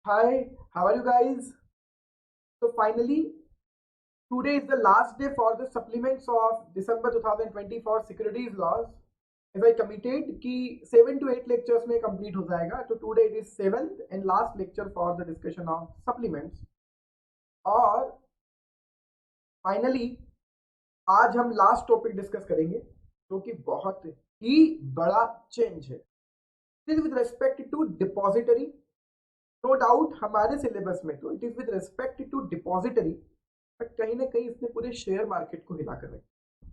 Hi, how are you guys? So finally, today is the last day for the supplements of December 2024 securities laws. As I committed कि 7 to 8 lectures में complete हो जाएगा, तो today it is 7th and last lecture for the discussion of supplements. और finally आज हम last topic discuss करेंगे जो कि बहुत ही बड़ा change है. It is with respect to depository. No doubt हमारे सिलेबस में तो it is with respect to depository, but कहीं ना कहीं इसने पूरे शेयर मार्केट को हिला कर रखा.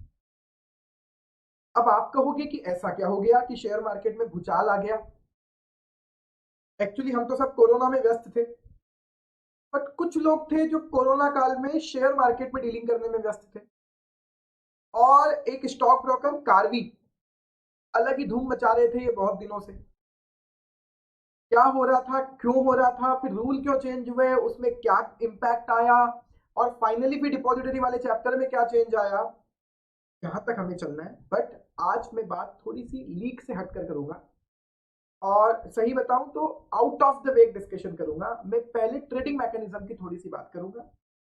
अब आप कहोगे कि ऐसा क्या हो गया कि शेयर मार्केट में भूचाल आ गया. एक्चुअली हम तो सब कोरोना में व्यस्त थे, बट कुछ लोग थे जो कोरोना काल में शेयर मार्केट में डीलिंग करने में व्यस्त थे. और एक स्टॉक ब्रोकर कार्वी अलग ही धूम मचा रहे थे ये बहुत दिनों से. क्या हो रहा था, क्यों हो रहा था, फिर रूल क्यों चेंज हुए, उसमें क्या इंपैक्ट आया, और फाइनली फिर डिपॉजिटरी वाले चैप्टर में क्या चेंज आया, यहाँ तक हमें चलना है. बट आज मैं बात थोड़ी सी लीक से हटकर करूंगा, और सही बताऊं तो out of the way discussion करूंगा. मैं पहले ट्रेडिंग मैकेनिज्म की थोड़ी सी बात करूंगा,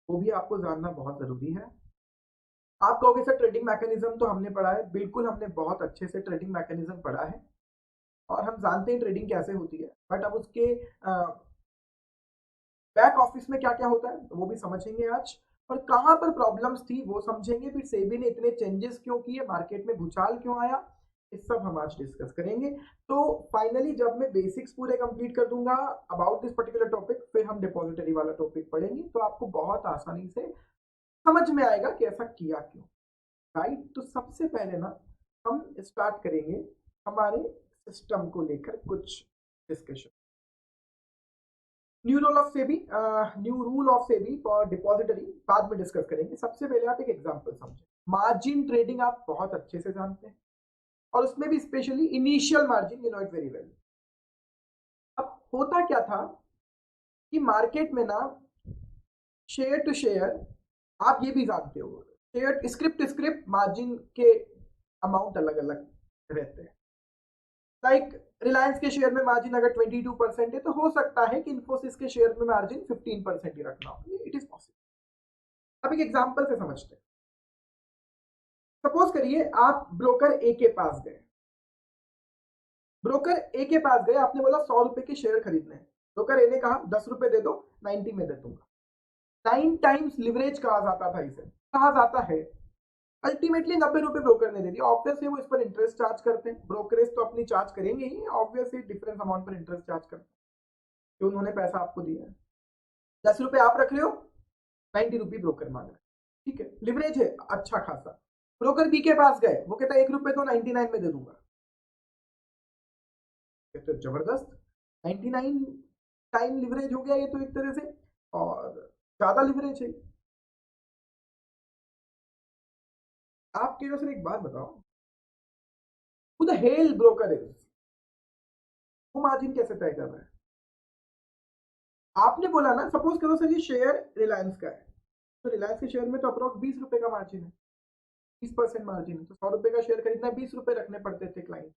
वो भी आपको जानना बहुत जरूरी है. आप कहोगे सर ट्रेडिंग मैकेनिज्म तो हमने पढ़ा है. बिल्कुल, हमने बहुत अच्छे से ट्रेडिंग मैकेनिज्म पढ़ा है और हम जानते हैं ट्रेडिंग कैसे होती है. बट अब उसके बैक ऑफिस में क्या क्या होता है वो भी समझेंगे आज, और कहां पर प्रॉब्लम्स थी वो समझेंगे. फिर सेबी ने इतने चेंजेस क्यों किए, मार्केट में भूचाल क्यों आया, इस सब हम आज डिस्कस करेंगे. तो फाइनली जब मैं बेसिक्स पूरे कंप्लीट कर दूंगा अबाउट दिस पर्टिकुलर टॉपिक, फिर हम डिपॉजिटरी वाला टॉपिक पढ़ेंगे, तो आपको बहुत आसानी से समझ में आएगा कि ऐसा किया क्यों. राइट, तो सबसे पहले ना हम स्टार्ट करेंगे हमारे सिस्टम को लेकर कुछ discussion. New rule of SEBI, new rule of SEBI for depository बाद में डिस्कस करेंगे. सबसे पहले आप एक एग्जांपल समझें. मार्जिन ट्रेडिंग आप बहुत अच्छे से जानते हैं, और उसमें भी specially initial margin, you know it very well. अब होता क्या था कि मार्केट में ना शेयर टू शेयर, आप ये भी जानते हो, share script to script margin के अमाउंट अलग अलग रहते हैं. लाइक रिलायंस के शेयर में मार्जिन अगर 22% है, तो हो सकता है कि इन्फोसिस के शेयर में मार्जिन 15% ही रखना हो. It is possible. अब एक एग्जांपल से समझते हैं. सपोज करिए आप ब्रोकर ए के पास गए. ब्रोकर ए के पास गए, आपने बोला 100 रुपए के शेयर खरीदने हैं. ब्रोकर ए ने कहा 10 रुपए दे दो, 90 में दे दूंगा. 9 टाइम्स लिवरेज कहा जाता था इसे, कहा जाता है. अल्टीमेटली 90 रुपए ब्रोकर ने दे दिया. ऑब्वियसली वो इस पर इंटरेस्ट चार्ज करते हैं. ब्रोकरेज तो अपनी चार्ज करेंगे ही, ऑब्वियसली डिफरेंस अमाउंट पर इंटरेस्ट चार्ज करते हैं, जो उन्होंने पैसा आपको दिया है. 10 रुपए आप रख रहे हो, 90 रुपए ब्रोकर मांग रहे. ठीक है, लिवरेज है अच्छा खासा. ब्रोकर बी के पास गए, वो कहता है 1 रुपए तो 99 में दे दूंगा. तो जबरदस्त, 99 टाइम लिवरेज हो गया ये तो एक तरह से, और ज्यादा लिवरेज है. आप कह रहे हो सर एक बात बताओ, who the hell broker is, वो मार्जिन कैसे तय कर रहा है. आपने बोला ना, सपोज करो सर ये शेयर रिलायंस का है, तो रिलायंस के शेयर में तो अप्रोक्स 20 रुपए का मार्जिन है, 20% मार्जिन है. तो 100 रुपए का शेयर खरीदना, 20 रुपए रखने पड़ते थे क्लाइंट.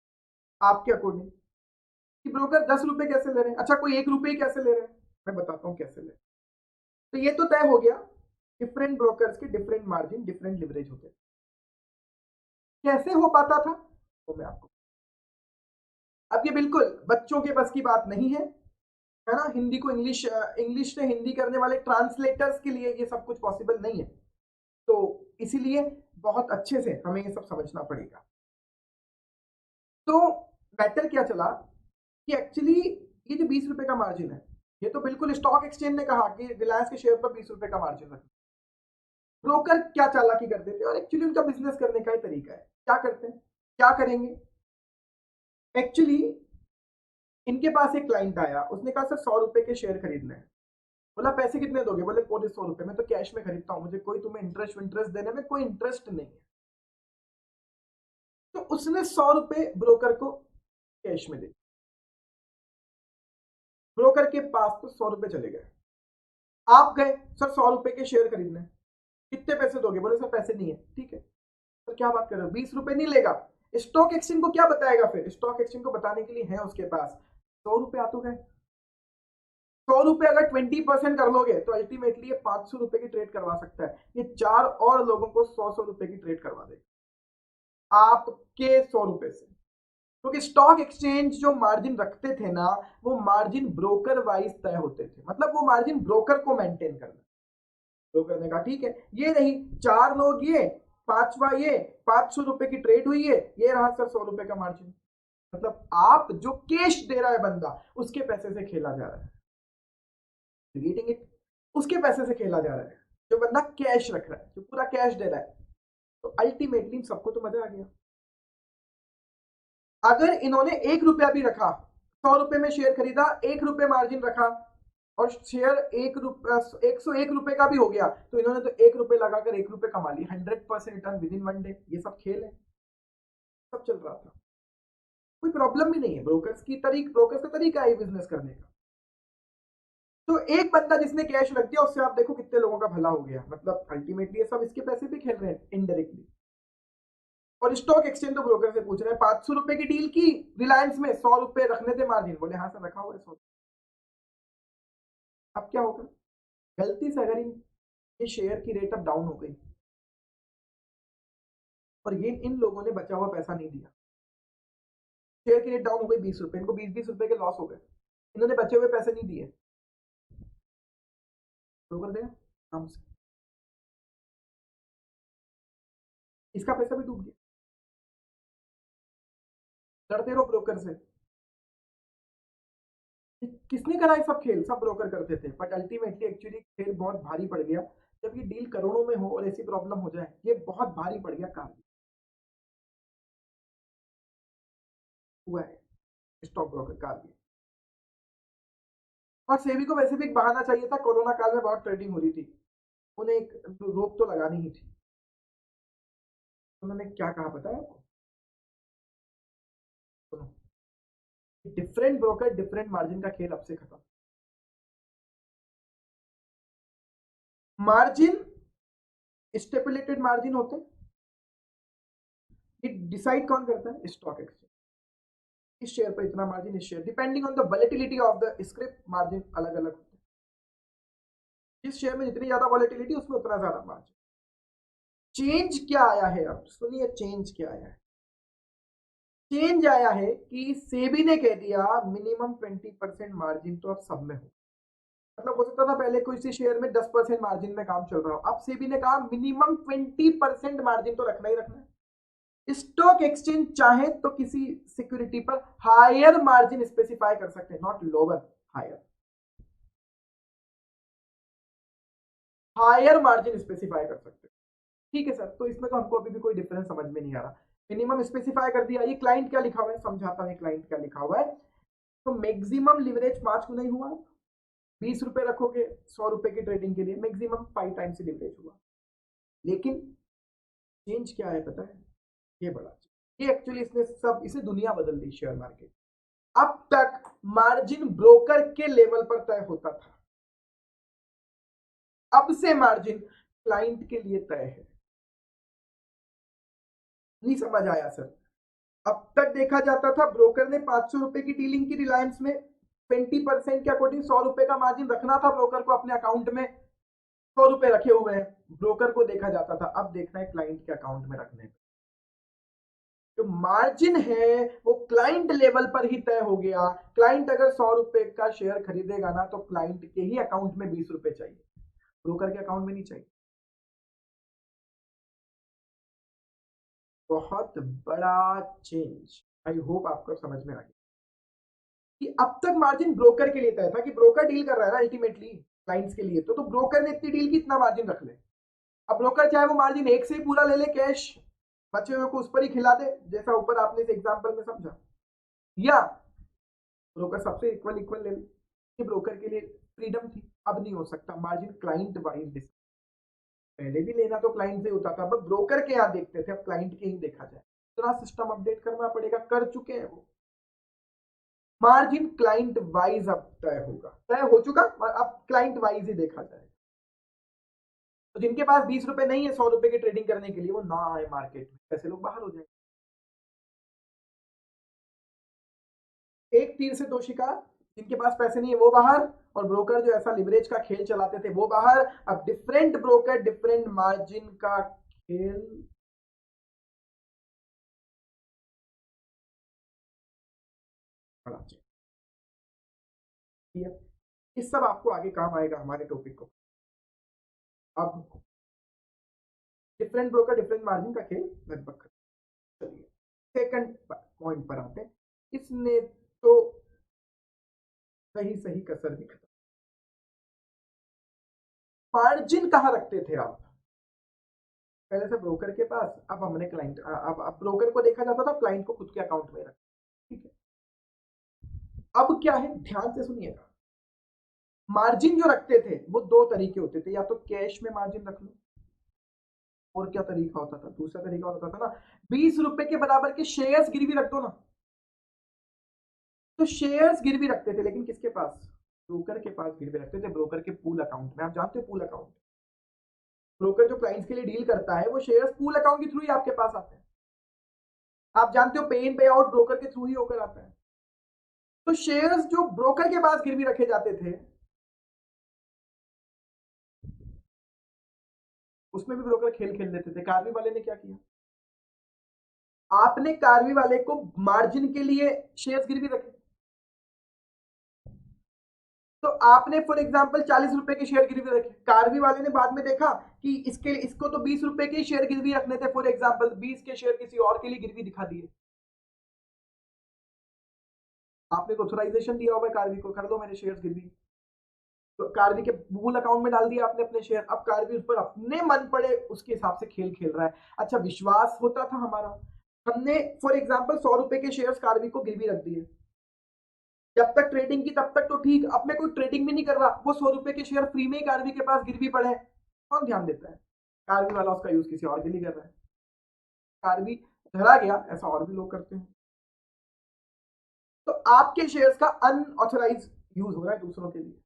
आपके अकॉर्डिंग कि ब्रोकर 10 रुपए कैसे ले रहे हैं, अच्छा कोई 1 रुपए कैसे ले रहे हैं, मैं बताता हूँ कैसे ले. तो ये तो तय हो गया, डिफरेंट ब्रोकर्स के डिफरेंट मार्जिन, डिफरेंट लिवरेज होते. कैसे हो पाता था वो मैं आपको, अब ये बिल्कुल बच्चों के बस की बात नहीं है ना. हिंदी को इंग्लिश, इंग्लिश से हिंदी करने वाले ट्रांसलेटर्स के लिए ये सब कुछ पॉसिबल नहीं है. तो इसीलिए बहुत अच्छे से हमें ये सब समझना पड़ेगा. तो मैटर क्या चला कि एक्चुअली ये जो 20 रुपए का मार्जिन है, ये तो बिल्कुल स्टॉक एक्सचेंज ने कहा कि रिलायंस के शेयर पर 20 रुपए का मार्जिन रखना. ब्रोकर क्या चालाकी कर देते हैं, और एक्चुअली उनका बिजनेस करने का ही तरीका है. क्या करते हैं, क्या करेंगे. एक्चुअली इनके पास एक क्लाइंट आया, उसने कहा सर 100 रुपए के शेयर खरीदने हैं. बोला पैसे कितने दोगे, बोले पूरे 100 रुपए. मैं तो कैश में खरीदता हूँ, मुझे कोई तुम्हें इंटरेस्ट देने में कोई इंटरेस्ट नहीं है. तो उसने 100 रुपए ब्रोकर को कैश में दे. ब्रोकर के पास तो 100 रुपए चले गए. आप गए सर 100 रुपए के शेयर खरीदने, कितने पैसे दोगे, बोले सर पैसे नहीं है. ठीक है सर, क्या बात कर रहे हो, 20 रुपए नहीं लेगा. स्टॉक एक्सचेंज को क्या बताएगा, फिर स्टॉक एक्सचेंज को बताने के लिए है उसके पास 100 रुपए आ तो गए. 100 रुपए अगर 20% कर लोगे तो अल्टीमेटली ये 500 रुपए की ट्रेड करवा सकता है। ये 4 और लोगों को 100 रुपए की ट्रेड करवा देगा आपके 100 रुपए से। क्योंकि स्टॉक एक्सचेंज जो मार्जिन रखते थे ना, वो मार्जिन ब्रोकर वाइज तय होते थे, मतलब वो मार्जिन ब्रोकर को मेंटेन करना। ब्रोकर ने कहा ठीक है, ये रही 4 लोग, ये पांचवा, ये 500 रुपए की ट्रेड हुई है, ये रहा सर 100 रुपए का मार्जिन। मतलब आप जो कैश दे रहा है बंदा, उसके पैसे से खेला जा रहा है। रीडिंग इट, उसके पैसे से खेला जा रहा है। जो बंदा कैश रख रहा है, जो पूरा कैश दे रहा है, तो अल्टीमेटली सबको तो मजा आ गया। अगर इन्होंने 1 रुपया भी रखा, 100 रुपए में शेयर खरीदा, 1 रुपये मार्जिन रखा, और शेयर 101 रुपए का भी हो गया, तो इन्होंने तो 1 रुपये लगाकर 1 रुपये कमा लिया। 100% रिटर्न विद इन 1 डे। ये सब खेल है, सब चल रहा था, कोई प्रॉब्लम भी नहीं है। ब्रोकर्स का तरीका है बिजनेस करने का। तो एक बंदा जिसने कैश रख दिया, उससे आप देखो कितने लोगों का भला हो गया। मतलब अल्टीमेटली ये सब इसके पैसे भी खेल रहे हैं इनडायरेक्टली। और स्टॉक एक्सचेंज तो ब्रोकर से पूछ रहे हैं, 500 रुपए की डील की रिलायंस में, 100 रुपए रखने थे मार्जिन, बोले हाँ सर रखा हुआ है 100। अब क्या होगा? गलती से अगर ये शेयर की रेट अब डाउन हो गई और ये इन लोगों ने बचा हुआ पैसा नहीं दिया, शेयर की रेट डाउन हो गई 20 रुपए, इनको 20-20 रुपए के लॉस हो गए, इन्होंने बचे हुए पैसे नहीं दिए, ब्रोकर गया काम से, इसका पैसा भी डूब गया। लड़ते रहो ब्रोकर से। किसने करा ये सब खेल? सब ब्रोकर करते थे, बट अल्टीमेटली एक्चुअली खेल बहुत भारी पड़ गया। जब ये डील करोड़ों में हो और ऐसी प्रॉब्लम हो जाए, ये बहुत भारी पड़ गया काम हुआ है स्टॉक ब्रोकर का भी। और सेबी को वैसे भी एक बहाना चाहिए था, कोरोना काल में बहुत ट्रेडिंग हो रही थी, उन्हें एक रोक तो लगानी ही थी। उन्होंने क्या कहा पता है आपको? सुनो, डिफरेंट ब्रोकर डिफरेंट मार्जिन का खेल अब से खत्म। मार्जिन स्टेपुलेटेड मार्जिन होते हैं, ये डिसाइड कौन करता है? Stock exchange. इस शेयर पर इतना मार्जिन, इस share, depending on the volatility of the script, margin अलग अलग होते हैं। जिस शेयर में जितनी ज्यादा वॉलेटिलिटी, उसमें उतना ज्यादा मार्जिन। चेंज क्या आया है? अब सुनिए चेंज क्या आया है। चेंज आया है कि सेबी ने कह दिया मिनिमम 20% मार्जिन तो अब सब में हो। मतलब हो सकता था पहले किसी शेयर में 10% मार्जिन में काम चल रहा हो, अब सेबी ने कहा मिनिमम 20% मार्जिन तो रखना ही रखना है। स्टॉक एक्सचेंज चाहे तो किसी सिक्योरिटी पर हायर मार्जिन स्पेसिफाई कर सकते हैं, not lower, higher. Higher margin specify कर सकते हैं। ठीक है सर, तो इसमें तो हमको अभी भी कोई डिफरेंस समझ में नहीं आ रहा। मिनिमम स्पेसिफाई कर दिया, ये क्लाइंट क्या लिखा हुआ है समझाता हूँ, क्लाइंट क्या लिखा हुआ है। तो मैक्सिमम लिवरेज 5 को नहीं हुआ, 20 रुपए रखोगे 100 रुपए की ट्रेडिंग के लिए, मैक्सिमम 5 टाइम्स लिवरेज हुआ। लेकिन चेंज क्या है पता है? ये बड़ा ये एक्चुअली इसने दुनिया बदल दी शेयर मार्केट। अब तक मार्जिन ब्रोकर के लेवल पर तय होता था, अब से मार्जिन क्लाइंट के लिए तय है। नहीं समझ आया सर? अब तक देखा जाता था ब्रोकर ने 500 रुपए की डीलिंग की रिलायंस में, 20% के अकॉर्डिंग 100 रुपए का मार्जिन रखना था ब्रोकर को अपने अकाउंट में, 100 रुपए रखे हुए हैं, ब्रोकर को देखा जाता था। अब देखना है क्लाइंट के अकाउंट में रखने, जो मार्जिन है वो क्लाइंट लेवल पर ही तय हो गया। क्लाइंट अगर 100 रुपए का शेयर खरीदेगा ना, तो क्लाइंट के ही अकाउंट में 20 रुपए चाहिए, ब्रोकर के अकाउंट में नहीं चाहिए। बहुत बड़ा चेंज, आई होप आपको समझ में आ गया कि अब तक मार्जिन ब्रोकर के लिए तय था, कि ब्रोकर डील कर रहा है ना अल्टीमेटली क्लाइंट्स के लिए, तो ब्रोकर ने इतनी डील की, इतना मार्जिन रख ले। अब ब्रोकर चाहे वो मार्जिन एक से ही पूरा ले ले कैश, बचे हुए को उस पर ही खिला दे, जैसा ऊपर आपने इस एग्जांपल में समझा, या ब्रोकर सबसे इक्वल इक्वल ले ले। ये ब्रोकर के लिए फ्रीडम थी, अब नहीं हो सकता। मार्जिन क्लाइंट वाइज, पहले भी लेना तो क्लाइंट से होता था, बस ब्रोकर के यहाँ देखते थे, अब क्लाइंट के ही देखा जाए। इतना सिस्टम अपडेट करना पड़ेगा, कर चुके हैं वो। मार्जिन क्लाइंट वाइज अब तय होगा, तय हो चुका, अब क्लाइंट वाइज ही देखा जाएगा। तो जिनके पास 20 रुपए नहीं है 100 रुपए की ट्रेडिंग करने के लिए, वो ना आए मार्केट में, ऐसे लोग बाहर हो जाएंगे। एक तीर से दो शिकार, जिनके पास पैसे नहीं है वो बाहर, और ब्रोकर जो ऐसा लिवरेज का खेल चलाते थे वो बाहर। अब डिफरेंट ब्रोकर डिफरेंट मार्जिन का खेल बढ़ा। इस सब आपको आगे काम आएगा हमारे टॉपिक को। अब डिफरेंट ब्रोकर डिफरेंट मार्जिन का खेल लगभग खत्म। चलिए सेकंड पॉइंट पर आते हैं। इसने तो सही सही कसर भी खत्म। मार्जिन कहाँ रखते थे आप? पहले से ब्रोकर के पास, अब हमने क्लाइंट, अब ब्रोकर को देखा जाता था, क्लाइंट को खुद के अकाउंट में रखा। ठीक है, अब क्या है, ध्यान से सुनिएगा। मार्जिन जो रखते थे वो दो तरीके होते थे, या तो कैश में मार्जिन रख लो, और क्या तरीका होता था, दूसरा तरीका होता था ना 20 रुपए के बराबर के शेयर्स गिरवी रख दो ना। तो शेयर्स गिरवी रखते थे, लेकिन किसके पास? ब्रोकर के पास गिरवी रखते थे, ब्रोकर के पूल अकाउंट में। आप जानते हो पूल अकाउंट? ब्रोकर जो क्लाइंट्स के लिए डील करता है वो शेयर्स पूल अकाउंट के थ्रू ही आपके पास आते हैं। आप जानते हो पे इन पे आउट ब्रोकर के थ्रू ही होकर आता है। तो शेयर्स जो ब्रोकर के पास गिरवी रखे जाते थे उसमें भी ब्रोकर खेल खेल लेते थे। कार्वी वाले ने क्या किया, आपने कार्वी वाले को मार्जिन के लिए शेयर्स गिरवी रखे, तो आपने फॉर एग्जांपल 40 रुपए के शेयर गिरवी रखे। कार्वी वाले ने बाद में देखा कि इसको तो 20 रुपए के शेयर गिरवी रखने थे, फॉर एग्जांपल 20 के शेयर किसी और के लिए गिरवी दिखा दिए। आपने ऑथराइजेशन दिया होगा कार्वी को, कर दो मेरे शेयर्स गिरवी, तो कार्वी के पूल अकाउंट में डाल दिया आपने अपने शेयर। अब कार्वी उस पर अपने मन पड़े उसके हिसाब से खेल खेल रहा है। अच्छा, विश्वास होता था हमारा, हमने फॉर एग्जांपल 100 रुपए के शेयर्स कार्वी को गिरवी रख दिए, जब तक ट्रेडिंग की तब तक तो ठीक। अब मैं कोई ट्रेडिंग भी नहीं कर रहा, वो 100 रुपए के शेयर फ्री में ही कार्वी के पास गिरवी पड़े हैं, कौन ध्यान देता है? कार्वी वाला उसका यूज किसी और के लिए कर रहा है, कार्वी धरा गया, ऐसा और भी लोग करते हैं। तो आपके शेयर्स का अनऑथराइज यूज हो रहा है दूसरों के लिए,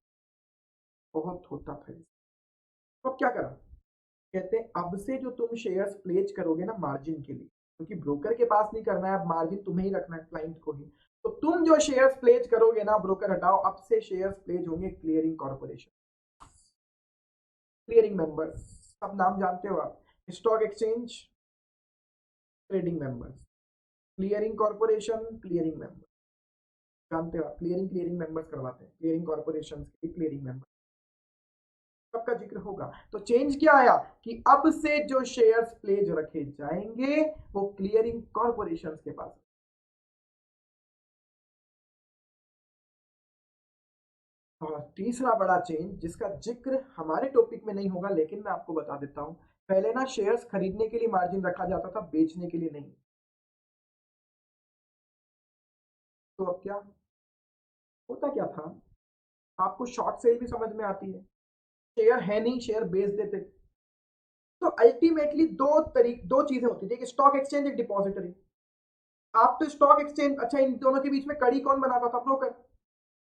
बहुत होता था। तो अब क्या करा, कहते हैं अब से जो तुम शेयर्स प्लेज करोगे ना मार्जिन के लिए, क्योंकि ब्रोकर के पास नहीं करना है, मार्जिन तुम्हें ही रखना है, क्लाइंट को ही, तो तुम जो शेयर्स प्लेज करोगे ना, ब्रोकर हटाओ, अब से शेयर्स प्लेज होंगे क्लियरिंग कॉर्पोरेशन, क्लियरिंग मेंबर्स, सब नाम जानते हो आप, stock exchange trading members, clearing corporation clearing member, जानते हो आप, क्लियरिंग मेंबर्स करवाते हैं, क्लियरिंग कॉर्पोरेशन के क्लियरिंग मेंबर, सबका जिक्र होगा। तो चेंज क्या आया कि अब से जो शेयर्स प्लेज रखे जाएंगे वो क्लियरिंग कॉर्पोरेशन के पास। और तीसरा बड़ा चेंज जिसका जिक्र हमारे टॉपिक में नहीं होगा, लेकिन मैं आपको बता देता हूं, पहले ना शेयर्स खरीदने के लिए मार्जिन रखा जाता था, बेचने के लिए नहीं। तो अब क्या होता, क्या था, आपको शॉर्ट सेल भी समझ में आती है, शेयर है नहीं, शेयर बेच देते। तो अल्टीमेटली दो चीजें होती थी, एक स्टॉक एक्सचेंज, एक डिपॉजिटरी। आप तो स्टॉक एक्सचेंज, अच्छा इन दोनों के बीच में कड़ी कौन बनाता था? ब्रोकर।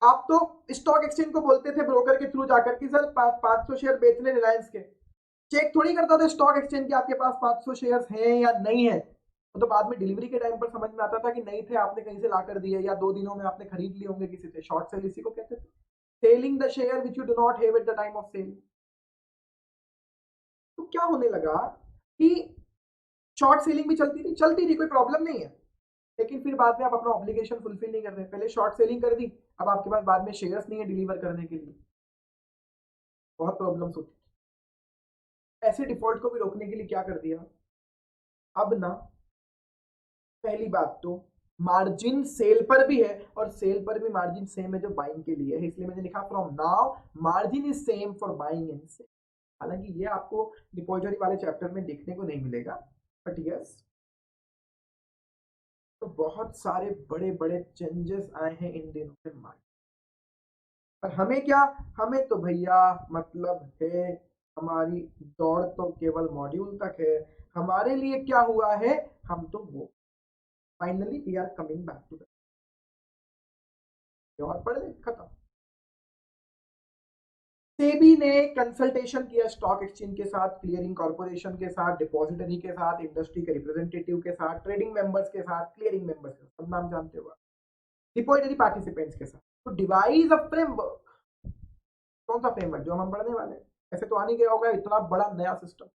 आप तो स्टॉक एक्सचेंज को बोलते थे ब्रोकर के थ्रू जाकर कि सर 500 शेयर बेचने रिलायंस के, चेक थोड़ी करता था स्टॉक एक्सचेंज के आपके पास 500 शेयर्स हैं या नहीं है। तो बाद में डिलीवरी के टाइम पर समझ में आता था कि नहीं थे, आपने कहीं से ला कर दिए, या 2 दिनों में आपने खरीद लिए होंगे किसी से। शॉर्ट सेल इसी को कहते थे, selling the share which you do not have at the time of sale. तो क्या होने लगा कि शॉर्ट सेलिंग भी चलती थी, कोई प्रॉब्लम नहीं है, लेकिन फिर बाद में आप अपना ऑब्लिगेशन फुलफिल नहीं कर रहे। पहले शॉर्ट सेलिंग कर दी, अब आपके पास बाद में शेयर्स नहीं है डिलीवर करने के लिए, बहुत प्रॉब्लम्स होती। ऐसे डिफॉल्ट को भी रोकने के लिए क्या कर दिया, अब ना पहली बात तो मार्जिन सेल पर भी है, और सेल पर भी मार्जिन सेम है जो बाइंग के लिए है, इसलिए मैंने लिखा from now margin is same for buying and sell. हालांकि ये आपको डिपॉजिटरी वाले चैप्टर में देखने को नहीं मिलेगा, बट यस, तो बहुत सारे बड़े बड़े चेंजेस आए हैं इन दिनों में मार्केट। और हमें क्या, हमें तो भैया मतलब है, हमारी दौड़ तो केवल मॉड्यूल तक है, हमारे लिए क्या हुआ है, हम तो वो finally we are coming back to और पढ़ ले खत्म। सेबी ने कंसल्टेशन किया स्टॉक एक्सचेंज के साथ, क्लियरिंग कॉर्पोरेशन के साथ, डिपॉजिटरी के साथ, इंडस्ट्री के रिप्रेजेंटेटिव के साथ, ट्रेडिंग मेंबर्स के साथ, क्लियरिंग मेंबर्स के साथ, सब नाम जानते हो, डिपॉजिटरी पार्टिसिपेंट्स के साथ, तो डिवाइस अ फ्रेमवर्क कौन सा फ्रेमवर्क? जो हम पढ़ने वाले हैं। ऐसे तो आ नहीं गया होगा इतना बड़ा नया system.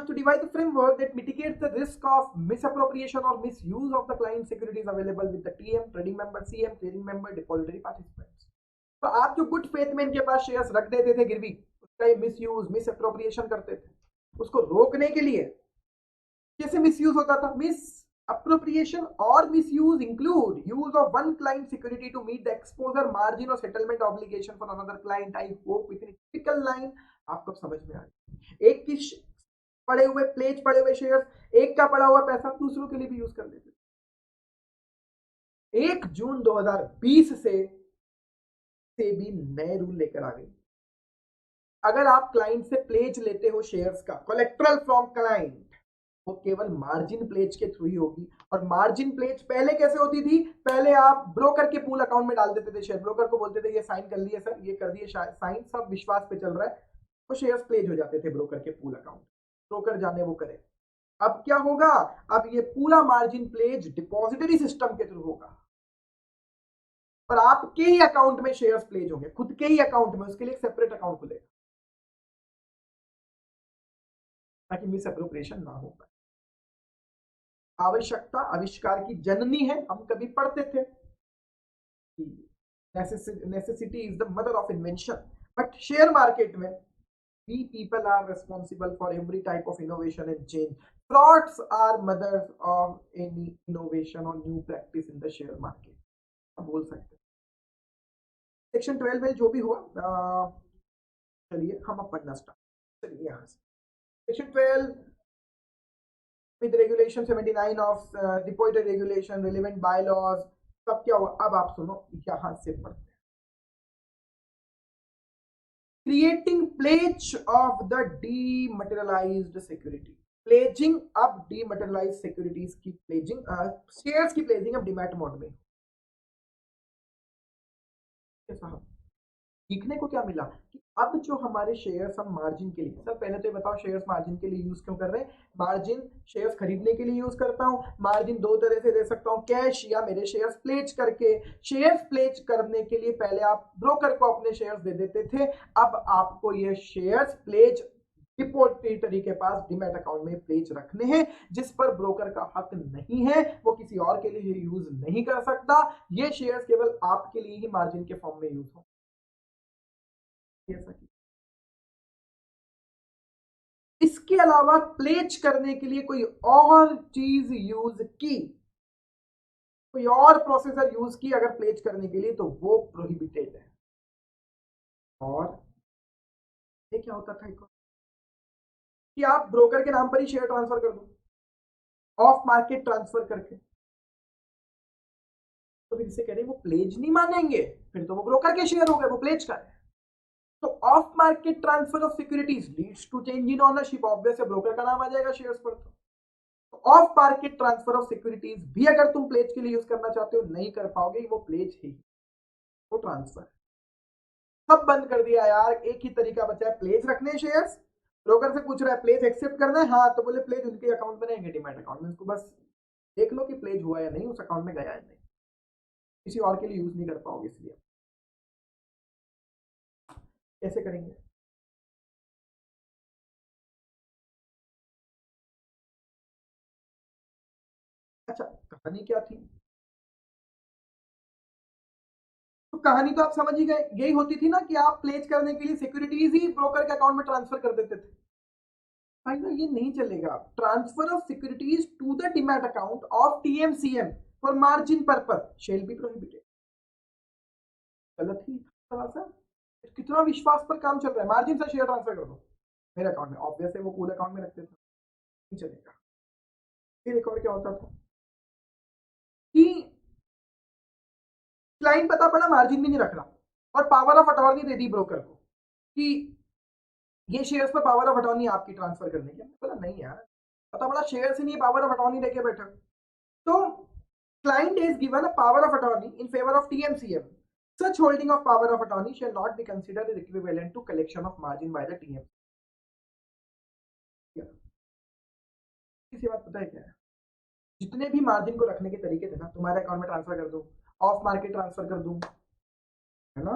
To devise a framework that mitigates the risk of misappropriation or misuse of the client securities available with the TM, trading member, CM, clearing member, depository participants. तो आप जो गुड फेथ में इनके पास शेयर्स रख देते थे गिरवी, उसका ये मिसयूज मिसअप्रोप्रिएशन करते थे, उसको रोकने के लिए कैसे मिसयूज होता था? Miss appropriation or misuse include use of one client security to meet the exposure margin or settlement obligation for another client. I hope within a typical line आपको समझ में आ रही। एक की पड़े हुए प्लेज पड़े हुए शेयर्स, एक का पड़ा हुआ पैसा दूसरों के लिए भी यूज कर लेते। 1 जून 2020 से भी नए रूल लेकर आ गई। अगर आप क्लाइंट से प्लेज लेते हो शेयर्स का, कोलेक्ट्रल फ्रॉम क्लाइंट, वो केवल मार्जिन प्लेज के थ्रू ही होगी। और मार्जिन प्लेज पहले कैसे होती थी? पहले आप ब्रोकर के पूल अकाउंट में डाल देते थे शेयर, ब्रोकर को बोलते थे ये साइन कर लिए सर, ये कर दिए साइन, सब विश्वास पे चल रहा है, वो शेयर्स प्लेज हो जाते थे ब्रोकर के पूल अकाउंट, ब्रोकर जाने वो करे। अब क्या होगा? अब ये पूरा मार्जिन प्लेज डिपॉजिटरी सिस्टम के थ्रू होगा और आपके ही अकाउंट में शेयर्स प्लेज होंगे, खुद के ही अकाउंट में। उसके लिए एक सेपरेट अकाउंट खुलेगा ताकि मिस अप्रोप्रिएशन ना हो पाए। आवश्यकता आविष्कार की जननी है, हम कभी पढ़ते थे necessity is the mother of invention. But share market में we people are responsible for every type of innovation and change. Frauds are mothers of any innovation or new practice in the share market, आप बोल सकते हैं। Section 12 में जो भी हुआ, चलिए हम अब पढ़ना स्टार्ट। चलिए यहाँ से section 12 with regulation 79 of depository regulation, relevant bylaws, सब क्या हुआ अब आप सुनो, यहाँ से पढ़ते हैं। Creating pledge of the dematerialized security. Pledging अब डीमटेरियलाइज सिक्योरिटीज की प्लेजिंग, शेयर्स की प्लेजिंग अब डीमैट मोड में। सीखने को क्या मिला कि अब जो हमारे शेयर्स हम मार्जिन के लिए, सर पहले तो ये बताओ शेयर्स मार्जिन के लिए यूज क्यों कर रहे हैं? मार्जिन शेयर्स खरीदने के लिए यूज करता हूं। मार्जिन दो तरह से दे सकता हूं, कैश या मेरे शेयर्स प्लेज करके। शेयर्स प्लेज करने के लिए पहले आप ब्रोकर को अपने शेयर्स दे देते थे, अब आपको ये शेयर्स प्लेज डिपॉजिटरी के पास डीमैट अकाउंट में प्लेज रखने हैं, जिस पर ब्रोकर का हक नहीं है, वो किसी और के लिए यूज नहीं कर सकता। ये शेयर्स केवल आपके लिए ही मार्जिन के फॉर्म में यूज हो। इसके अलावा प्लेज करने के लिए कोई और चीज यूज की, कोई और प्रोसेसर यूज की अगर प्लेज करने के लिए, तो वो प्रोहिबिटेड है। और ये क्या होता था कि आप ब्रोकर के नाम पर ही शेयर ट्रांसफर कर दो, ऑफ मार्केट ट्रांसफर करके। तो फिर इसे कह रहे हैं वो प्लेज नहीं मानेंगे, फिर तो वो ब्रोकर के शेयर हो गए, वो प्लेज का है। तो off market transfer of securities leads to change in ownership, obvious है ब्रोकर का नाम आ जाएगा शेयर्स पर। तो off market transfer of securities भी अगर तुम प्लेज के लिए यूज करना चाहते हो नहीं कर पाओगे, वो प्लेज ही, वो ट्रांसफर। सब बंद कर दिया यार, एक ही तरीका बचा है, प्लेज रखने शेयर्स। ब्रोकर से पूछ रहा है प्लेज एक्सेप्ट करना है, हाँ, तो बोले प्लेज उनके अकाउंट में रहेंगे डीमैट अकाउंट में, उसको बस देख लो कि प्लेज हुआ या नहीं, उस अकाउंट में गया या नहीं, किसी और के लिए यूज नहीं कर पाओगे। इसलिए कैसे करेंगे? अच्छा, कहानी क्या थी? तो कहानी तो आप समझ ही गए, यही होती थी ना कि आप प्लेज करने के लिए सिक्योरिटीज ही ब्रोकर के अकाउंट में ट्रांसफर कर देते थे। भाई ना ये नहीं चलेगा। Transfer of securities to the demat account of TMCM for margin purpose shall be prohibited. गलत ही थोड़ा सा, कितना विश्वास पर काम चल रहा है। मार्जिन से शेयर ट्रांसफर कर दो मेरे अकाउंट में, ऑब्वियस है वो पूरे अकाउंट में रखते थे, नहीं चलेगा। फिर एक और क्या होता था कि क्लाइंट पता पड़ा मार्जिन भी नहीं रख रहा और power of attorney they the broker को कि ये शेयर्स पर पावर ऑफ अटॉर्नी आपकी ट्रांसफर करने की। बोला नहीं यार, पता पड़ा शेयर से नहीं, पावर ऑफ अटॉर्नी लेके बैठे। तो client is given a power of attorney in favor of TMCM. Such holding of power of attorney shall not be considered as equivalent to collection of margin by the TMCM. इसी बात पता है क्या है? जितने भी मार्जिन को रखने के तरीके थे ना, तुम्हारे अकाउंट में ट्रांसफर कर दूं, ऑफ मार्केट ट्रांसफर कर दूं, है ना,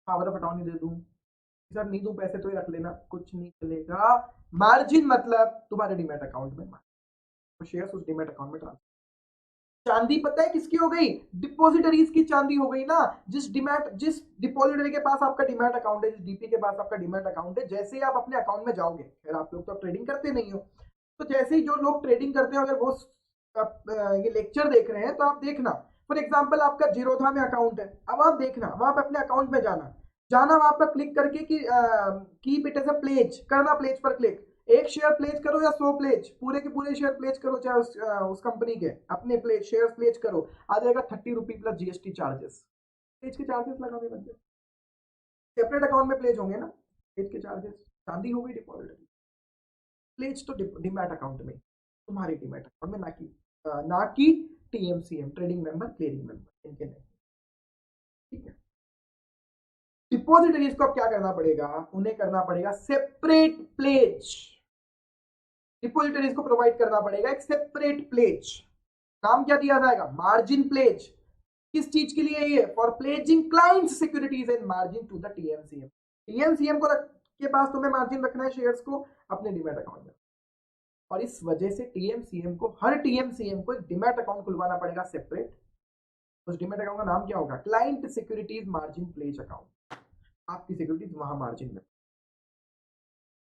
पावर ऑफ अटॉर्नी दे दूं, सर नहीं दूं पैसे तो ही रख लेना, कुछ नहीं चलेगा। मार्जिन मतलब तुम्हारे डीमैट अकाउंट में तो शेयर्स उस डीमैट अकाउंट में ट्रांसफर। चांदी पता है किसकी हो गई? डिपॉजिटरीज की चांदी हो गई ना। जिस डिपॉजिटरी के पास आपका डीमैट अकाउंट है, जिस डीपी के पास आपका डीमैट अकाउंट है, जैसे ही आप अपने अकाउंट में जाओगे, फिर आप लोग तो ट्रेडिंग करते नहीं हो, तो जैसे ही जो लोग ट्रेडिंग करते हैं, अगर वो ये लेक्चर देख रहे हैं तो आप देखना, फॉर एग्जाम्पल आपका जीरोधा में अकाउंट है, अब आप देखना वहां पे अपने अकाउंट में जाना, वहां पर क्लिक करके कि keep it as a pledge करना, प्लेज पर क्लिक, एक शेयर प्लेज करो या 100 प्लेज, पूरे के पूरे शेयर प्लेज करो, चाहे उस कंपनी के अपने प्लेज शेयर प्लेज करो, आ जाएगा 30 रुपी प्लस जीएसटी चार्जेस, प्लेज के चार्जेस लगा हुए बंदे, सेपरेट अकाउंट में प्लेज होंगे ना, प्लेज के चार्जेस। चांदी हो गई डिपॉजिटरी, प्लेज तो डीमैट अकाउंट में, तुम्हारे डीमैट अकाउंट में, ना कि टीएमसीएम ट्रेडिंग मेंबर क्लियरिंग मेंबर इनके नहीं, ठीक है। डिपॉजिटरीज को अब क्या करना पड़ेगा, उन्हें करना पड़ेगा सेपरेट प्लेज, डिपॉजिटरीज को प्रोवाइड करना पड़ेगा एक सेपरेट प्लेज, नाम क्या दिया जाएगा, मार्जिन प्लेज। किस चीज के लिए ये, for pledging clients securities and margin to the TMCM, TMCM को के पास तुम्हें मार्जिन रखना है शेयर्स को अपने डीमैट अकाउंट में, और इस वजह से टीएमसीएम को, हर टीएमसीएम को एक डीमैट अकाउंट खुलवाना पड़ेगा सेपरेट। उस डीमैट अकाउंट का नाम क्या होगा, client securities margin pledge account, आपकी सिक्योरिटीज वहां मार्जिन में।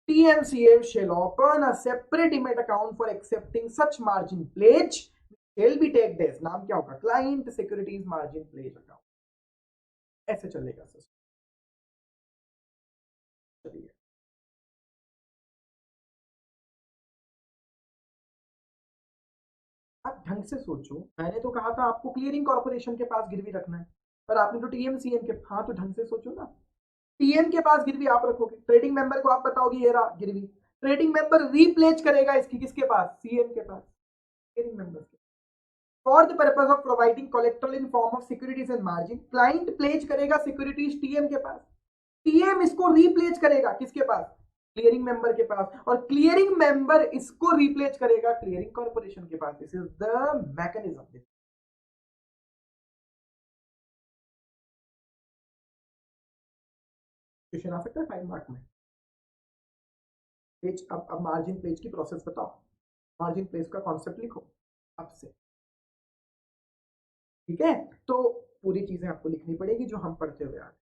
TMCM shall open a separate demat account for accepting such margin pledge shall be tagged as, नाम क्या होगा, client securities margin pledge account, ऐसे चलेगा सिस्टम। चलिए आप ढंग से सोचो, मैंने तो कहा था आपको क्लियरिंग कॉर्पोरेशन के पास गिरवी रखना है, पर आपने तो टीएमसीएम के, हाँ तो ढंग से सोचो ना, टीएम के पास गिरवी आप रखोगे, ट्रेडिंग मेंबर को आप बताओगे ये रहा गिरवी, ट्रेडिंग मेंबर रीप्लेज करेगा इसकी किसके पास, सीएम के पास, क्लियरिंग मेंबर के, for the purpose of providing collateral in form of securities and margin, client pledge करेगा सिक्योरिटीज टीएम के पास, टीएम इसको रीप्लेज करेगा किसके पास, क्लियरिंग मेंबर के पास, और क्लियरिंग मेंबर इसको रीप्लेज करेगा क्लियरिंग कॉर्पोरेशन के पास। This is the mechanism. Question आ सकता है 5 मार्क में। पेज अब मार्जिन पेज की प्रोसेस बताओ, मार्जिन पेज का कॉन्सेप्ट लिखो अब से, ठीक है। तो पूरी चीजें आपको लिखनी पड़ेगी जो हम पढ़ते हुए आ रहे हैं।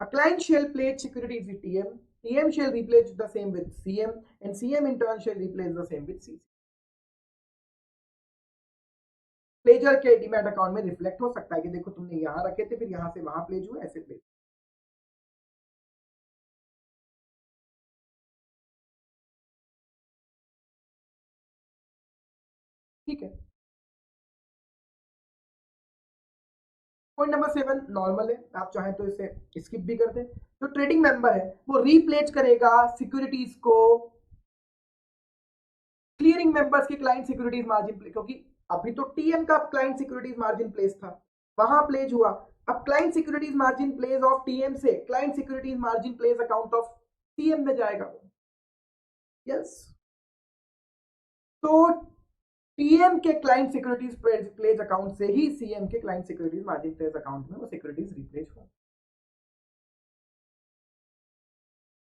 A client shall pledge securities with TM, TM shall replace the same with CM, and CM in turn shall replace the same with CC. Pleasure के डीमैट अकाउंट में रिफ्लेक्ट हो सकता है कि देखो तुमने यहां रखे थे, फिर यहां से वहां प्लेज हुए, ऐसे प्लेज, ठीक है। पॉइंट नंबर 7 नॉर्मल है, आप चाहें तो इसे स्किप भी कर दें। जो ट्रेडिंग मेंबर है वो रीप्लेज करेगा सिक्योरिटीज को क्लियरिंग मेंबर्स के क्लाइंट सिक्योरिटीज मार्जिन प्ले, क्योंकि अभी तो टीएम का क्लाइंट सिक्योरिटीज मार्जिन प्लेस था, वहां प्लेज हुआ, अब client securities margin place of TM से client securities margin place account of CM में जाएगा। यस, तो टीएम के क्लाइंट सिक्योरिटीज प्लेज अकाउंट से ही सीएम के client securities margin place account में वो सिक्योरिटीज रिप्लेस हो।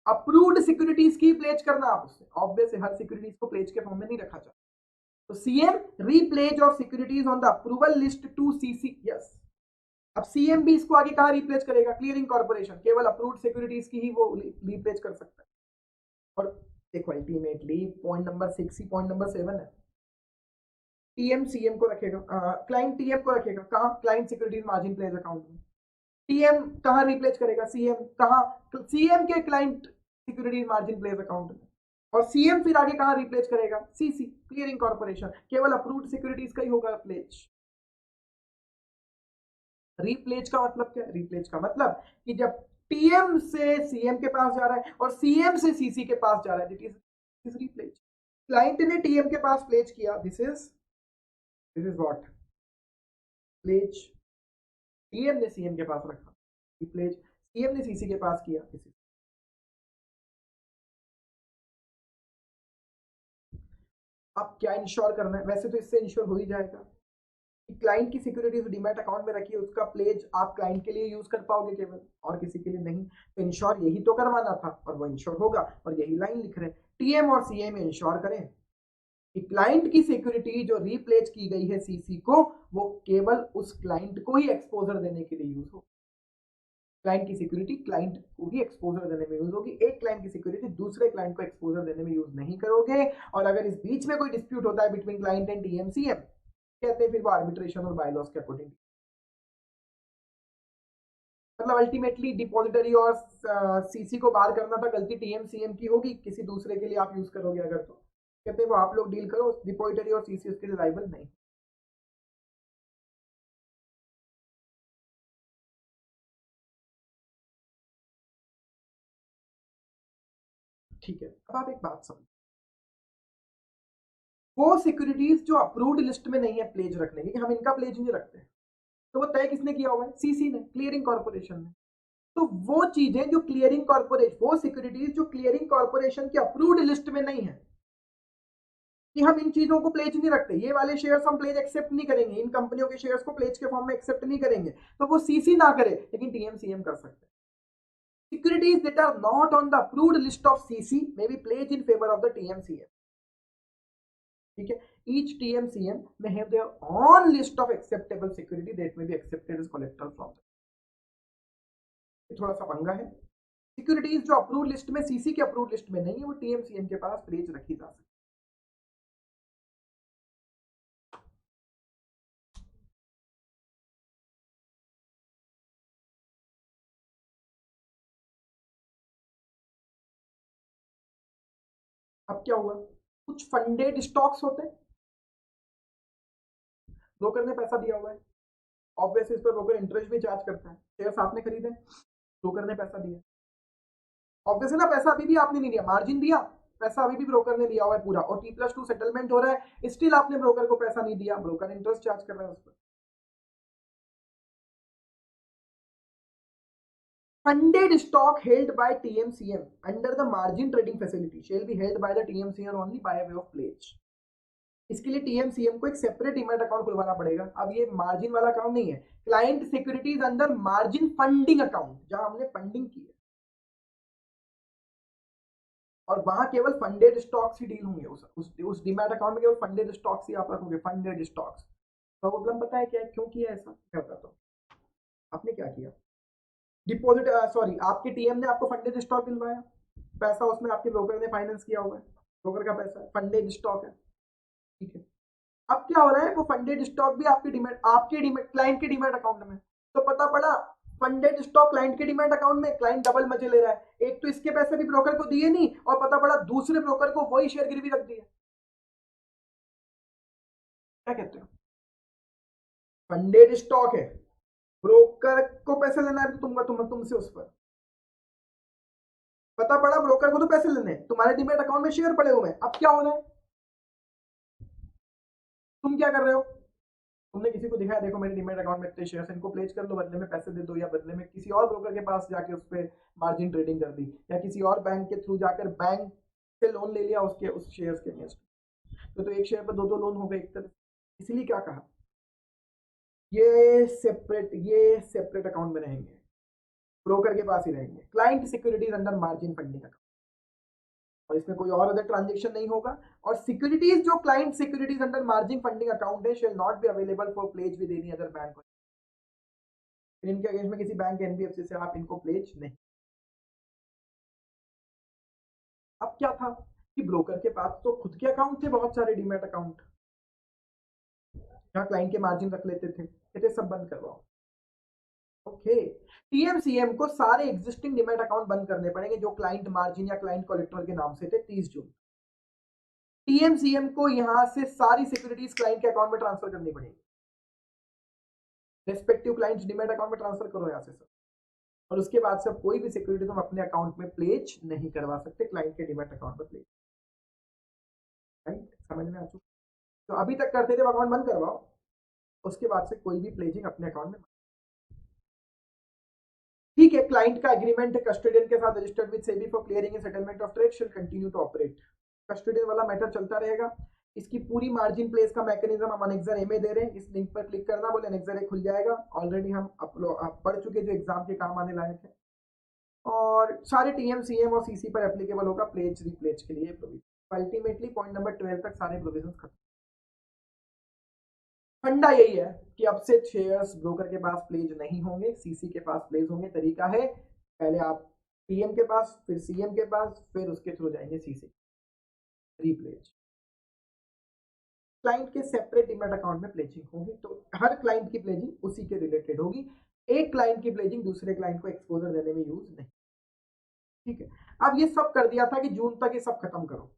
अप्रूव्ड सिक्योरिटीज की प्लेज करना आप उससे, ऑब्वियस हर सिक्योरिटीज को प्लेज के फॉर्म में नहीं रखा जाता, तो CM repledge of securities on the approval list to CC. Yes, अब सीएम भी इसको आगे कहां रिप्लेस करेगा, क्लियरिंग कॉर्पोरेशन, केवल अप्रूव्ड सिक्योरिटीज की ही वो रिप्लेस कर सकता है। और देखो अल्टीमेटली पॉइंट नंबर 6 ही पॉइंट नंबर 7 है, टीएम सीएम को रखेगा, क्लाइंट टीएम को रखेगा कहां, client securities margin pledge account में, टीएम कहां रिप्लेस करेगा, सीएम कहां, सीएम के client securities margin pledge account में, और सीएम फिर आगे कहां रिप्लेस करेगा, सीसी क्लियरिंग कॉर्पोरेशन, केवल अप्रूव्ड सिक्योरिटीज का ही होगा प्लेज। रीप्लेज का मतलब क्या है, रीप्लेज का मतलब कि जब टीएम से सीएम के पास जा रहा है और सीएम से सीसी के पास जा रहा है, इट इज रीप्लेज। क्लाइंट ने टीएम के पास प्लेज किया, this is what pledge, TM ने सीएम के पास रखा, रीप्लेज, सीएम ने सीसी के पास किया, अब क्या इंश्योर करना है, वैसे तो इससे इंश्योर हो ही जाएगा क्लाइंट की सिक्योरिटीज डीमैट अकाउंट में रखी है, उसका प्लेज आप क्लाइंट के लिए यूज कर पाओगे केवल, और किसी के लिए नहीं। तो इंश्योर यही तो करवाना था और वो इंश्योर होगा, और यही लाइन लिख रहे हैं। टीएम और सीए में इंश्योर करें कि क्लाइंट की सिक्योरिटी जो रीप्लेज की गई है सीसी को, वो केवल उस क्लाइंट को ही एक्सपोजर देने के लिए यूज हो। क्लाइंट की सिक्योरिटी क्लाइंट को ही एक्सपोजर देने में यूज होगी, एक क्लाइंट की सिक्योरिटी दूसरे क्लाइंट को एक्सपोजर देने में यूज नहीं करोगे। और अगर इस बीच में कोई डिस्प्यूट होता है बिटवीन क्लाइंट एंड टीएमसीएम, कहते हैं फिर वो आर्बिट्रेशन और बायलॉस के अकॉर्डिंग, मतलब अल्टीमेटली डिपॉजिटरी और सीसी को बाहर करना था, गलती टीएमसीएम की होगी, किसी दूसरे के लिए आप यूज करोगे अगर, तो कहते हैं वो आप लोग डील करो, डिपॉजिटरी और सीसी उसके लिए लायबल नहीं। ठीक है, अब आप एक बात समझो, वो सिक्योरिटीज जो अप्रूव्ड लिस्ट में नहीं है प्लेज रखने की, हम इनका प्लेज नहीं रखते, तो वो तय किसने किया हुआ है? सीसी ने, क्लियरिंग कॉर्पोरेशन ने। तो वो चीजें जो क्लियरिंग कॉर्पोरेशन, वो सिक्योरिटीज जो क्लियरिंग कॉर्पोरेशन की अप्रूव्ड लिस्ट में नहीं है, कि हम इन चीजों को प्लेज नहीं रखते, ये वाले शेयर्स हम प्लेज एक्सेप्ट नहीं करेंगे, इन कंपनियों के शेयर्स को प्लेज के फॉर्म में एक्सेप्ट नहीं करेंगे, तो वो सीसी ना करे, लेकिन टीएमसीएम कर सकते हैं। Securities that are not on the approved list of CC may be pledged in favor of the TMCM. ठीक है, each TMCM may have their own list of acceptable security that may be accepted as collateral from them. थोड़ा सा पंगा है। Securities जो approve list में, CC के approve list में नहीं है, वो टीएमसीएम के पास प्लेज रखी जा सकती है। अब क्या हुआ, कुछ फंडेड स्टॉक्स होते हैं, ब्रोकर ने पैसा दिया हुआ है, ऑब्वियसली इस पर ब्रोकर इंटरेस्ट भी चार्ज करता है, शेयर्स आपने खरीदे, ब्रोकर ने पैसा दिया, ऑब्वियसली ना, पैसा अभी भी आपने नहीं दिया, मार्जिन दिया, पैसा अभी भी ब्रोकर ने लिया हुआ है पूरा, और T+2 सेटलमेंट हो रहा है, स्टिल आपने ब्रोकर को पैसा नहीं दिया, ब्रोकर इंटरेस्ट चार्ज कर रहा है उस पर। Funded stock held by TMCM under the margin trading facility shall be held by the TMCM only by way of pledge. इसके लिए टीएमसीएम को एक सेपरेट डीमैट अकाउंट खुलवाना पड़ेगा। अब ये मार्जिन वाला अकाउंट नहीं है, client securities under margin funding account, जहां हमने फंडिंग की है, और वहां केवल फंडेड स्टॉक्स ही डील होंगे, उस डीमैट अकाउंट में केवल फंडेड स्टॉक्स ही आप रखोगे, फंडेड स्टॉक्स। तो प्रॉब्लम पता है क्या है, क्यों किया ऐसा, मैं बताता हूँ। आपने क्या किया, डिपॉजिट सॉरी आपके टीएम ने आपको फंडेड स्टॉक दिलवाया, पैसा उसमें आपके ब्रोकर ने फाइनेंस किया हुआ है, ब्रोकर का पैसा फंडेड स्टॉक है, ठीक है। अब क्या हो रहा है, वो फंडेड स्टॉक भी आपके डीमैट क्लाइंट के डीमैट अकाउंट में, तो पता पड़ा फंडेड स्टॉक क्लाइंट के डीमैट अकाउंट में, क्लाइंट डबल मजे ले रहा है, एक तो इसके पैसे भी ब्रोकर को दिए नहीं, और पता पड़ा दूसरे ब्रोकर को वही शेयर गिरवी रख दिए। क्या कहते हो, फंडेड स्टॉक है, ब्रोकर को पैसे लेना है तुमसे उस पर, पता पड़ा ब्रोकर को तो पैसे लेने, तुम्हारे डीमैट अकाउंट में शेयर पड़े हुए हैं। अब क्या हो रहा है, तुम क्या कर रहे हो, तुमने किसी को दिखाया, देखो मेरे डीमैट अकाउंट में इतने शेयर्स, इनको प्लेज कर लो, बदले में पैसे दे दो, या बदले में किसी और ब्रोकर के पास जाके उस पर मार्जिन ट्रेडिंग कर दी, या किसी और बैंक के थ्रू जाकर बैंक से लोन ले लिया उसके उस शेयर्स के अगेंस्ट, तो एक शेयर पर दो लोन हो गए एक तरफ। इसलिए क्या कहा, ये सेपरेट अकाउंट में रहेंगे, ब्रोकर के पास ही रहेंगे, client securities under margin funding account, और इसमें कोई और अदर ट्रांजेक्शन नहीं होगा। और सिक्योरिटीज जो client securities under margin funding account है, shall not be available for pledge with any other bank, इनके अगेंस्ट में किसी बैंक एनबीएफसी से आप इनको प्लेज नहीं। अब क्या था कि ब्रोकर के पास तो खुद के अकाउंट थे, बहुत सारे डीमैट अकाउंट, जहां क्लाइंट के मार्जिन रख लेते थे, कहते सब बंद करवाओ। ओके, टीएमसीएम को सारे एग्जिस्टिंग डीमैट अकाउंट बंद करने पड़ेंगे जो क्लाइंट मार्जिन या क्लाइंट कोलेक्टर के नाम से थे 30 जून। टीएमसीएम को यहां से सारी सिक्योरिटीज क्लाइंट के अकाउंट में ट्रांसफर करनी पड़ेगी, रेस्पेक्टिव क्लाइंट्स डीमैट अकाउंट में ट्रांसफर करो यहां से सब, और उसके बाद से कोई भी सिक्योरिटी तुम अपने अकाउंट में प्लेज नहीं करवा सकते क्लाइंट के डीमैट अकाउंट में प्लेज। राइट, समझ में आ चुका, तो अभी तक करते थे अकाउंट बंद करवाओ, उसके बाद से कोई भी प्लेजिंग अपने अकाउंट में, ठीक है। क्लाइंट का एग्रीमेंट है कस्टोडियन के साथ registered with SEBI for clearing and settlement of trade shall continue to operate, custodian वाला मैटर चलता रहेगा, इसकी पूरी मार्जिन प्लेस का मैकेनिज्म हम अनेक्सर ए में दे रहे हैं। इस लिंक पर क्लिक करना, बोले अनेक्सर ए खुल जाएगा। ऑलरेडी हम पढ़ चुके जो एग्जाम के काम आने लायक है, और सारे टीएम सीएम और सीसी पर एप्लीकेबल होगा प्लेज रिप्लेज के लिए प्रोविजन। अल्टीमेटली पॉइंट नंबर 12 तक सारे प्रोविजन खत्म। फंडा यही है कि अब से शेयर्स ब्रोकर के पास प्लेज नहीं होंगे, सीसी के पास प्लेज होंगे। तरीका है, पहले आप टीएम के पास, फिर सीएम के पास, फिर उसके थ्रू जाएंगे सीसी रिप्लेज। क्लाइंट के सेपरेट डीमैट अकाउंट में प्लेजिंग होगी, तो हर क्लाइंट की प्लेजिंग उसी के रिलेटेड होगी। एक क्लाइंट की प्लेजिंग दूसरे क्लाइंट को एक्सपोजर देने में यूज नहीं। ठीक है, अब ये सब कर दिया था कि जून तक ये सब खत्म करो,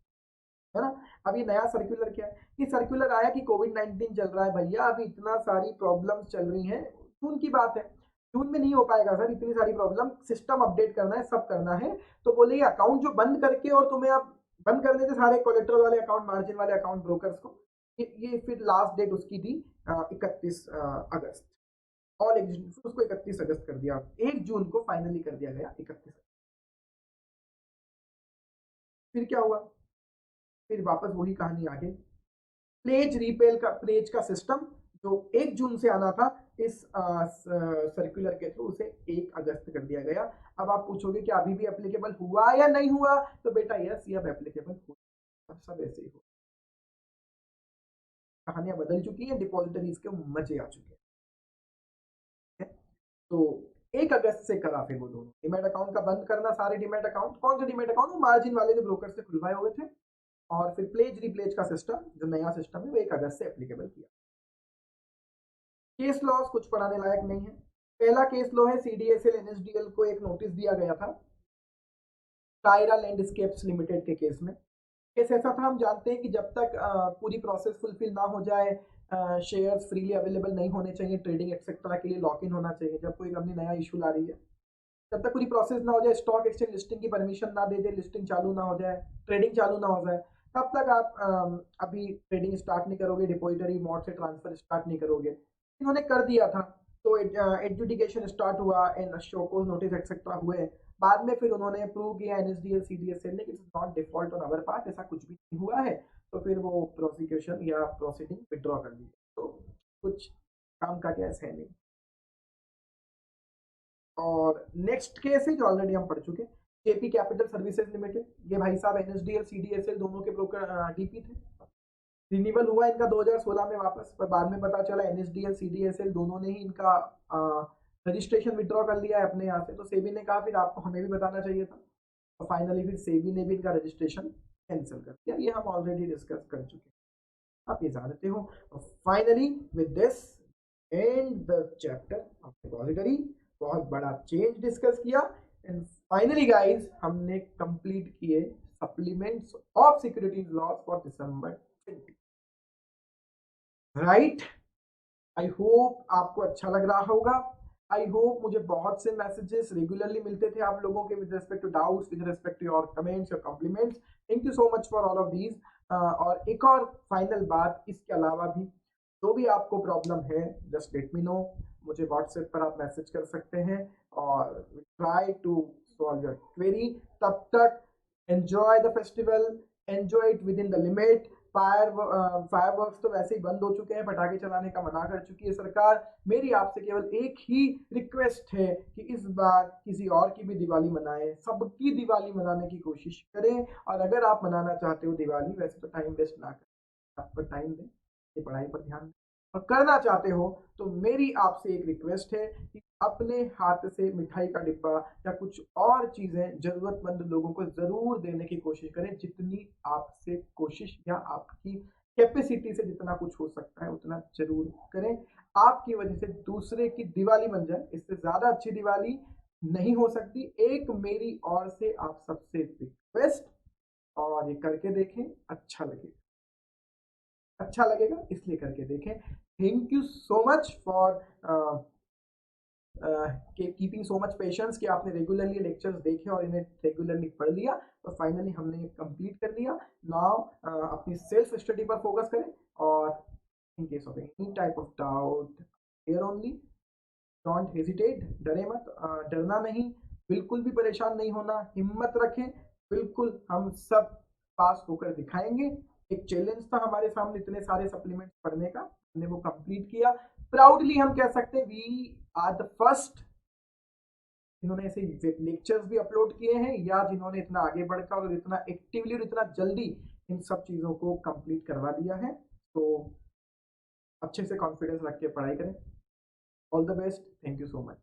है ना। अब ये नया सर्कुलर क्या है, ये सर्कुलर आया कि कोविड-19 चल रहा है भैया, अभी इतना सारी प्रॉब्लम्स चल रही हैं, जून की बात है, जून में नहीं हो पाएगा सर, इतनी सारी प्रॉब्लम, सिस्टम अपडेट करना है, सब करना है। तो बोले ये अकाउंट जो बंद करके और तुम्हें अब बंद कर देते सारे कोलेट्रल वाले अकाउंट, मार्जिन वाले अकाउंट ब्रोकर्स को, ये फिर लास्ट डेट उसकी थी 31 अगस्त, और उसको 31 अगस्त कर दिया, 1 जून को फाइनली कर दिया गया 31। फिर क्या हुआ, फिर वापस वही कहानी आगे, प्लेज रीपेल का, प्लेज का सिस्टम जो 1 जून से आना था इस सर्कुलर के थ्रू, उसे 1 अगस्त कर दिया गया। अब आप पूछोगे कि अभी भी एप्लीकेबल हुआ या नहीं हुआ, तो बेटा यस, ये अब एप्लीकेबल हुआ, सब ऐसे ही हो, कहानियां बदल चुकी हैं, डिपॉजिटरीज के मजे आ चुके हैं। तो 1 अगस्त से करा फिर वो दोनों डीमैट अकाउंट का बंद करना, सारे डीमैट अकाउंट, कौन से डीमैट अकाउंट, वो मार्जिन वाले जो ब्रोकर से खुलवाए हुए थे, और फिर प्लेज रिप्लेज का सिस्टम जो नया सिस्टम है वो 1 अगस्त से एप्लीकेबल किया। केस लॉस कुछ पढ़ाने लायक नहीं है। पहला केस लॉ है सीडीएसएल एनएसडीएल को एक नोटिस दिया गया था कायरा लैंडस्केप्स लिमिटेड के केस में। केस ऐसा था, हम जानते हैं कि जब तक पूरी प्रोसेस फुलफिल ना हो जाए, शेयर्स फ्रीली अवेलेबल नहीं होने चाहिए, ट्रेडिंग एक्सेट्रा के लिए लॉक इन होना चाहिए। जब कोई कंपनी नया इशू ला रही है, जब तक पूरी प्रोसेस ना हो जाए, स्टॉक एक्सचेंज लिस्टिंग की परमिशन ना दे दे, लिस्टिंग चालू ना हो जाए, ट्रेडिंग चालू ना हो जाए, तब तक आप अभी ट्रेडिंग स्टार्ट नहीं करोगे, डिपॉजिटरी मोड से ट्रांसफर स्टार्ट नहीं करोगे। इन्होंने कर दिया था, तो एडजुडिकेशन स्टार्ट हुआ एंड शोकोज नोटिस एक्सेट्रा हुए। बाद में फिर उन्होंने प्रूव किया एनएसडीएल सीडीएसएल ने कि it's not default on our part, ऐसा कुछ भी नहीं हुआ है। तो फिर वो प्रोसिक्यूशन या प्रोसीडिंग विड्रॉ कर दी, तो कुछ काम का केस है नहीं। और नेक्स्ट केस है जो ऑलरेडी हम पढ़ चुके, जेपी कैपिटल सर्विसेज लिमिटेड। ये भाई साहब एनएसडीएल सीडीएसएल दोनों के ब्रोकर डीपी थे, रिन्यूअल हुआ इनका 2016 में वापस, पर बाद में पता चला एनएसडीएल सीडीएसएल दोनों ने ही इनका रजिस्ट्रेशन विड्रॉ कर लिया है अपने यहाँ से। तो सेबी ने कहा फिर आपको हमें भी बताना चाहिए था, और फाइनली फिर सेबी ने भी इनका रजिस्ट्रेशन कैंसिल कर दिया। ये हम ऑलरेडी डिस्कस कर चुके हैं, आप ये जानते हो। Finally with this and the chapter of depository, बहुत बड़ा चेंज डिस्कस किया, एंड फाइनली गाइस हमने कंप्लीट किए supplements of securities loss for December 20। Right, I hope आपको अच्छा लग रहा होगा। आई होप, मुझे बहुत से मैसेजेस रेगुलरली मिलते थे आप लोगों के with respect to doubts, with respect to your comments, your compliments. Thank you so much for all of these. और एक और फाइनल बात, इसके अलावा भी जो भी आपको प्रॉब्लम है, जस्ट लेट मी नो, मुझे व्हाट्सएप पर आप मैसेज कर सकते हैं, और try to solve your query. तब तक enjoy the festival, enjoy it within the limit. Fireworks तो वैसे ही बंद हो चुके हैं, पटाखे चलाने का मना कर चुकी है सरकार। मेरी आपसे केवल एक ही रिक्वेस्ट है कि इस बार किसी और की भी दिवाली मनाएं, सबकी दिवाली मनाने की कोशिश करें। और अगर आप मनाना चाहते हो दिवाली, वैसे तो टाइम वेस्ट ना करें, आप पर टाइम दें, ये पढ़ाई पर ध्यान दें। और करना चाहते हो तो मेरी आपसे एक रिक्वेस्ट है कि अपने हाथ से मिठाई का डिब्बा या कुछ और चीजें जरूरतमंद लोगों को जरूर देने की कोशिश करें। जितनी आपसे कोशिश या आपकी कैपेसिटी से जितना कुछ हो सकता है उतना जरूर करें। आपकी वजह से दूसरे की दिवाली बन जाए, इससे ज्यादा अच्छी दिवाली नहीं हो सकती। एक मेरी ओर से आप सबसे रिक्वेस्ट, और ये करके देखें, अच्छा लगेगा, अच्छा लगेगा, इसलिए करके देखें। Thank you so much for keeping so much patience कि आपने रेगुलरली लेक्चर्स देखे और इन्हें रेगुलरली पढ़ लिया। तो फाइनली हमने ये कंप्लीट कर लिया। नाउ अपनी सेल्फ स्टडी पर फोकस करें, और in case of any type of doubt here only, don't hesitate, डरे मत, डरना नहीं, बिल्कुल भी परेशान नहीं होना, हिम्मत रखें, बिल्कुल हम सब पास होकर दिखाएंगे। एक चैलेंज था हमारे सामने इतने सारे सप्लीमेंट्स पढ़ने का, हमने वो कंप्लीट किया। प्राउडली हम कह सकते हैं वी आर द फर्स्ट जिन्होंने ऐसे लेक्चर्स भी अपलोड किए हैं या जिन्होंने इतना आगे बढ़कर और इतना एक्टिवली और इतना जल्दी इन सब चीज़ों को कंप्लीट करवा दिया है। तो अच्छे से कॉन्फिडेंस रख के पढ़ाई करें। All the best, thank you so much.